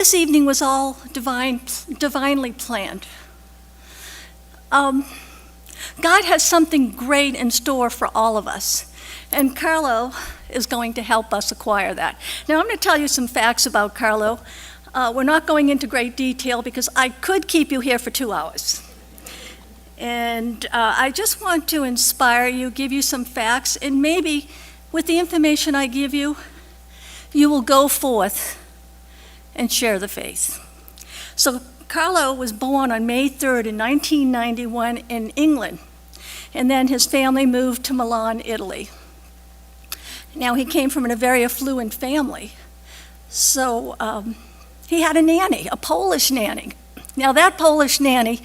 This evening was all divinely planned. God has something great in store for all of us, and Carlo is going to help us acquire that. Now, I'm going to tell you some facts about Carlo. We're not going into great detail because I could keep you here for 2 hours. And I just want to inspire you, give you some facts, and maybe with the information I give you, you will go forth and share the faith. So Carlo was born on May 3rd in 1991 in England, and then his family moved to Milan, Italy. Now, he came from a very affluent family, so he had a nanny, a Polish nanny. Now, that Polish nanny,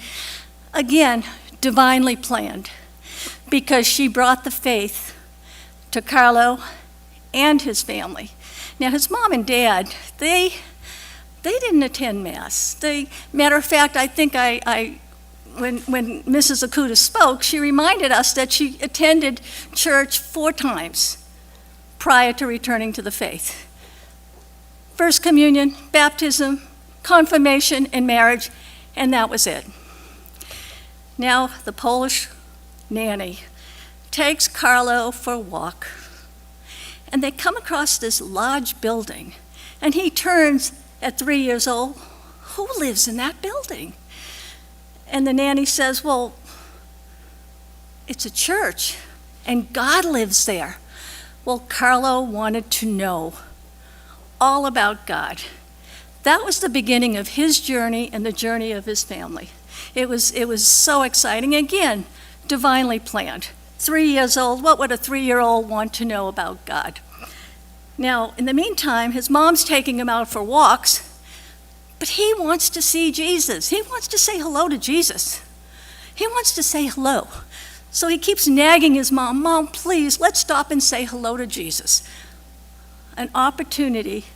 again, divinely planned, because she brought the faith to Carlo and his family. Now, his mom and dad, they didn't attend Mass. Matter of fact, I think when Mrs. Acutis spoke, she reminded us that she attended church 4 times prior to returning to the faith. First communion, baptism, confirmation, and marriage, and that was it. Now, the Polish nanny takes Carlo for a walk, and they come across this large building, and he turns at 3 years old, "Who lives in that building?" And the nanny says, "Well, it's a church, and God lives there." Well, Carlo wanted to know all about God. That was the beginning of his journey and the journey of his family. It was so exciting. Again, divinely planned. 3 years old, what would a 3-year-old want to know about God? Now, in the meantime, his mom's taking him out for walks, but he wants to see Jesus. He wants to say hello to Jesus. He wants to say hello. So he keeps nagging his mom, "Mom, please, let's stop and say hello to Jesus." An opportunity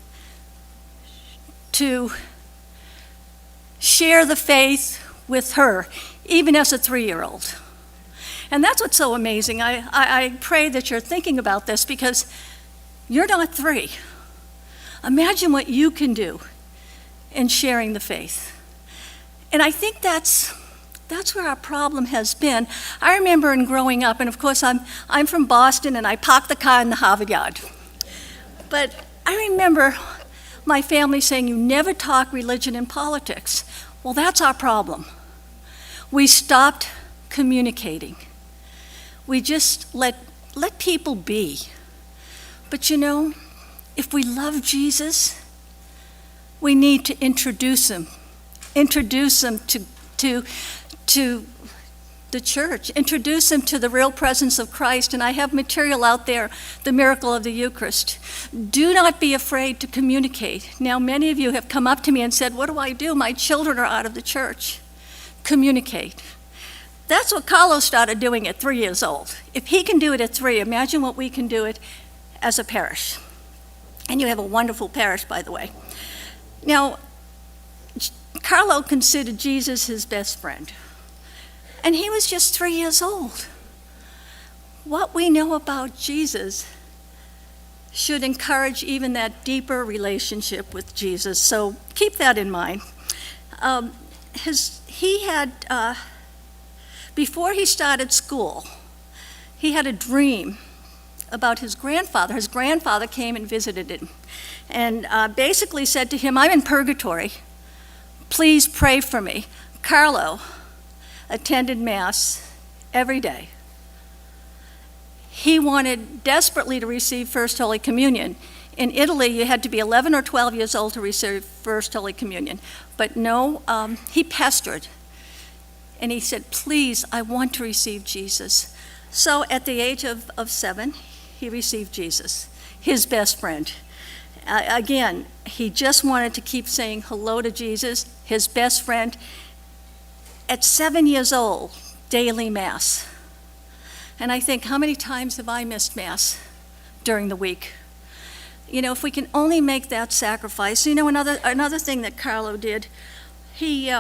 to share the faith with her, even as a 3-year-old. And that's what's so amazing. I pray that you're thinking about this, because you're not 3. Imagine what you can do in sharing the faith. And I think that's where our problem has been. I remember in growing up, and of course I'm from Boston, and I parked the car in the Harvard Yard. But I remember my family saying, "You never talk religion and politics." Well, that's our problem. We stopped communicating. We just let people be. But you know, if we love Jesus, we need to introduce him to the church, introduce him to the real presence of Christ. And I have material out there, the miracle of the Eucharist. Do not be afraid to communicate. Now, many of you have come up to me and said, "What do I do? My children are out of the church." Communicate. That's what Carlo started doing at 3 years old. If he can do it at 3, imagine what we can do it as a parish. And you have a wonderful parish, by the way. Now, Carlo considered Jesus his best friend, and he was just 3 years old. What we know about Jesus should encourage even that deeper relationship with Jesus, so keep that in mind. Before he started school, he had a dream about his grandfather. His grandfather came and visited him and basically said to him, "I'm in purgatory. Please pray for me." Carlo attended Mass every day. He wanted desperately to receive First Holy Communion. In Italy, you had to be 11 or 12 years old to receive First Holy Communion. But no, he pestered. And he said, "Please, I want to receive Jesus." So at the age of 7, he received Jesus, his best friend. Again, he just wanted to keep saying hello to Jesus, his best friend. At 7 years old, daily Mass. And I think, how many times have I missed Mass during the week? You know, if we can only make that sacrifice. You know, another thing that Carlo did, he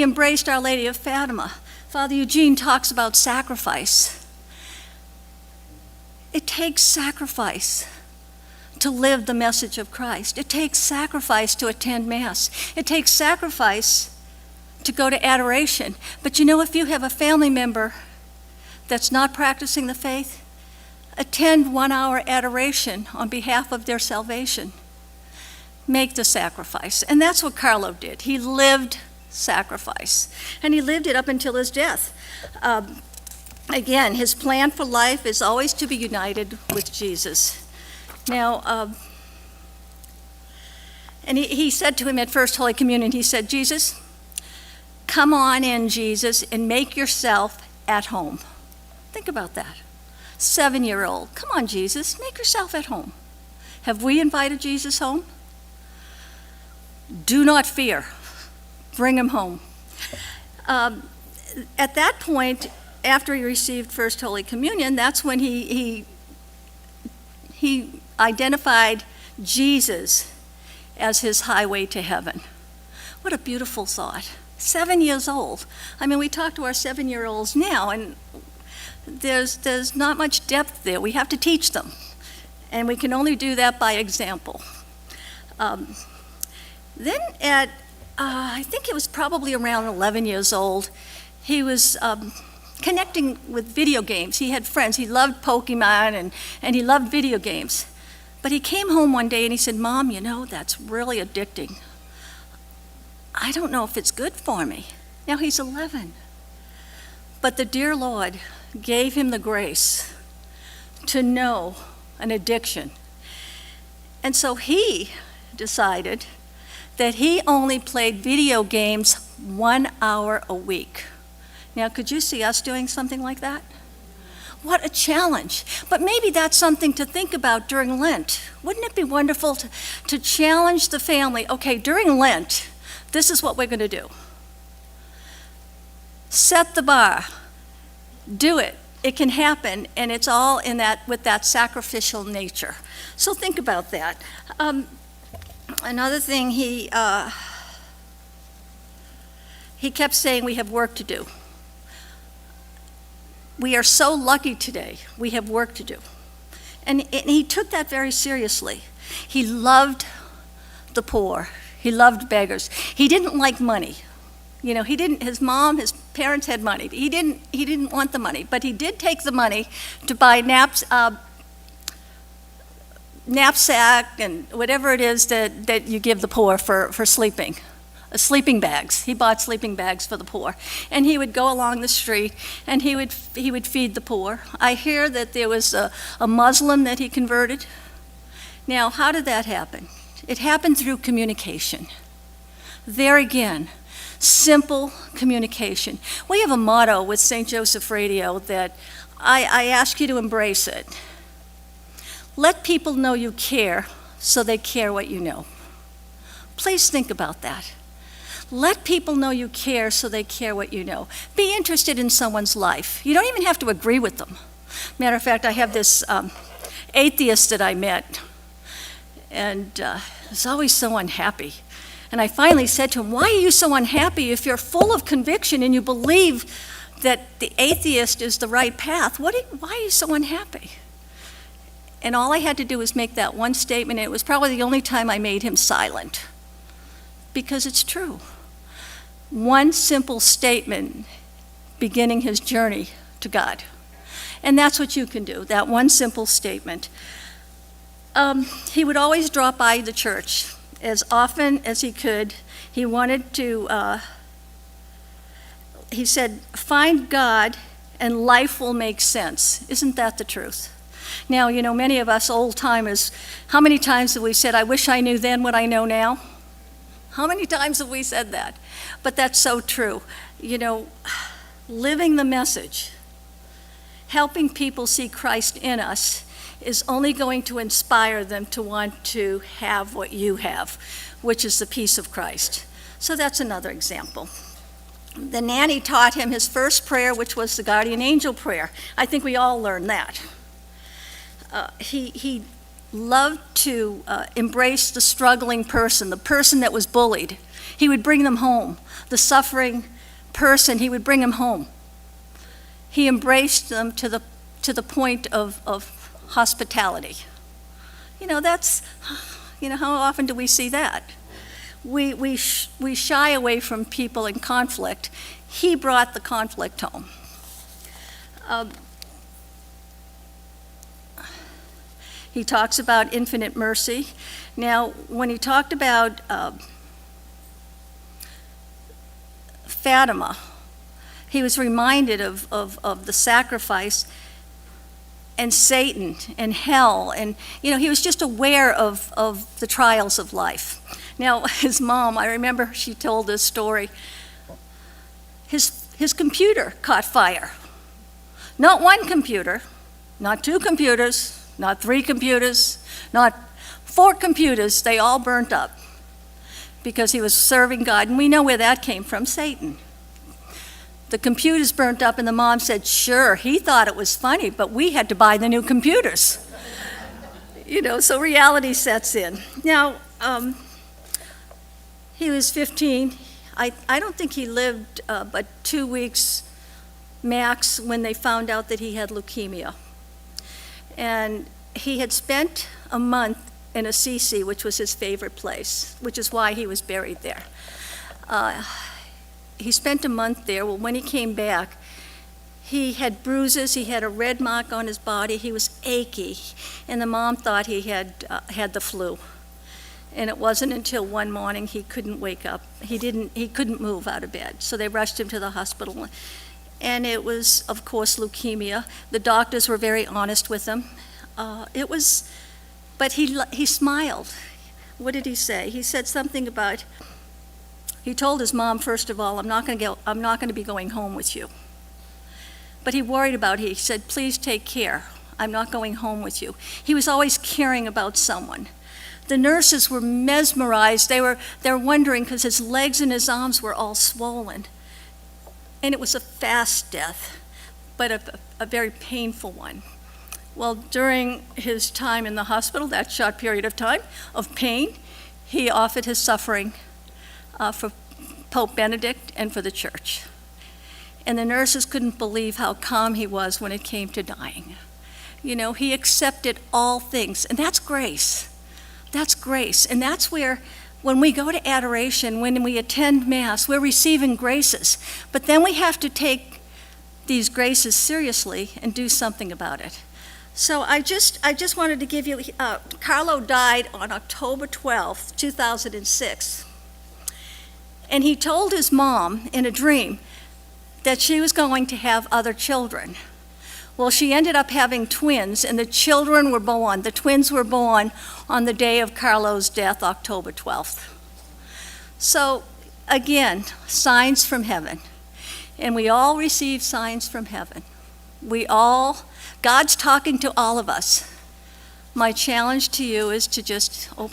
embraced Our Lady of Fatima. Father Eugene talks about sacrifice. It takes sacrifice to live the message of Christ. It takes sacrifice to attend Mass. It takes sacrifice to go to adoration. But you know, if you have a family member that's not practicing the faith, attend 1 hour adoration on behalf of their salvation. Make the sacrifice. And that's what Carlo did. He lived sacrifice. And he lived it up until his death. Again, his plan for life is always to be united with Jesus. Now, and he said to him at First Holy Communion, he said, Jesus, come on in, Jesus, and make yourself at home. Think about that. 7-year-old, come on, Jesus, make yourself at home. Have we invited Jesus home? Do not fear. Bring him home. At that point, after he received First Holy Communion, that's when he identified Jesus as his highway to heaven. What a beautiful thought. 7 years old. I mean, we talk to our 7-year-olds now, and there's not much depth there. We have to teach them, and we can only do that by example. Then at, I think it was probably around 11 years old, he was connecting with video games. He had friends. He loved Pokemon, and he loved video games. But he came home one day and he said, Mom, you know, that's really addicting. I don't know if it's good for me. Now he's 11. But the dear Lord gave him the grace to know an addiction. And so he decided that he only played video games 1 hour a week. Now, could you see us doing something like that? What a challenge. But maybe that's something to think about during Lent. Wouldn't it be wonderful to challenge the family? Okay, during Lent, this is what we're going to do. Set the bar. Do it. It can happen, and it's all in that with that sacrificial nature. So think about that. Another thing, he kept saying we have work to do. We are so lucky today. We have work to do. And he took that very seriously. He loved the poor. He loved beggars. He didn't like money. You know, his parents had money. He didn't want the money, but he did take the money to buy knapsack and whatever it is that you give the poor for sleeping. Sleeping bags. He bought sleeping bags for the poor. And he would go along the street and he would feed the poor. I hear that there was a Muslim that he converted. Now, how did that happen? It happened through communication. There again, simple communication. We have a motto with St. Joseph Radio that I ask you to embrace it. Let people know you care so they care what you know. Please think about that. Let people know you care so they care what you know. Be interested in someone's life. You don't even have to agree with them. Matter of fact, I have this atheist that I met, and he's always so unhappy. And I finally said to him, why are you so unhappy if you're full of conviction and you believe that the atheist is the right path? Why are you so unhappy? And all I had to do was make that one statement, and it was probably the only time I made him silent, because it's true. One simple statement beginning his journey to God. And that's what you can do, that one simple statement. He would always drop by the church as often as he could. He wanted to, he said, find God and life will make sense. Isn't that the truth? Now, you know, many of us old timers, how many times have we said, I wish I knew then what I know now? How many times have we said that? But that's so true. You know, living the message, helping people see Christ in us is only going to inspire them to want to have what you have, which is the peace of Christ. So that's another example. The nanny taught him his first prayer, which was the guardian angel prayer. I think we all learned that. He loved to embrace the struggling person, the person that was bullied. He would bring them home. The suffering person, he would bring them home. He embraced them to the point of hospitality. That's, how often do we see that? We shy away from people in conflict. He brought the conflict home. He talks about infinite mercy. Now, when he talked about Fatima, he was reminded of the sacrifice and Satan and hell, and he was just aware of the trials of life. Now, his mom, I remember she told this story. His computer caught fire. Not one computer, not two computers, not three computers, not four computers. They all burnt up because he was serving God, and we know where that came from, Satan. The computers burnt up, and the mom said, sure, he thought it was funny, but we had to buy the new computers. So reality sets in. Now, he was 15. I don't think he lived but 2 weeks max when they found out that he had leukemia. And he had spent a month in Assisi, which was his favorite place, which is why he was buried there. He spent a month there. Well, when he came back, he had bruises, he had a red mark on his body, he was achy, and the mom thought he had the flu. And it wasn't until one morning he couldn't wake up. He couldn't move out of bed, so they rushed him to the hospital. And it was, of course, leukemia. The doctors were very honest with him. But he smiled. What did he say? He said something about, he told his mom, first of all, I'm not going to be going home with you. But he worried about it. He said, please take care. I'm not going home with you. He was always caring about someone. The nurses were mesmerized. They were wondering because his legs and his arms were all swollen. And it was a fast death, but a very painful one. Well, during his time in the hospital, that short period of time of pain, he offered his suffering for Pope Benedict and for the church. And the nurses couldn't believe how calm he was when it came to dying. He accepted all things, and that's grace. That's grace, and that's where, when we go to adoration, when we attend Mass, we're receiving graces. But then we have to take these graces seriously and do something about it. So I just wanted to give you, Carlo died on October 12th, 2006. And he told his mom in a dream that she was going to have other children. Well, she ended up having twins, and the children were born. The twins were born on the day of Carlo's death, October 12th. So, again, signs from heaven. And we all receive signs from heaven. God's talking to all of us. My challenge to you is to just open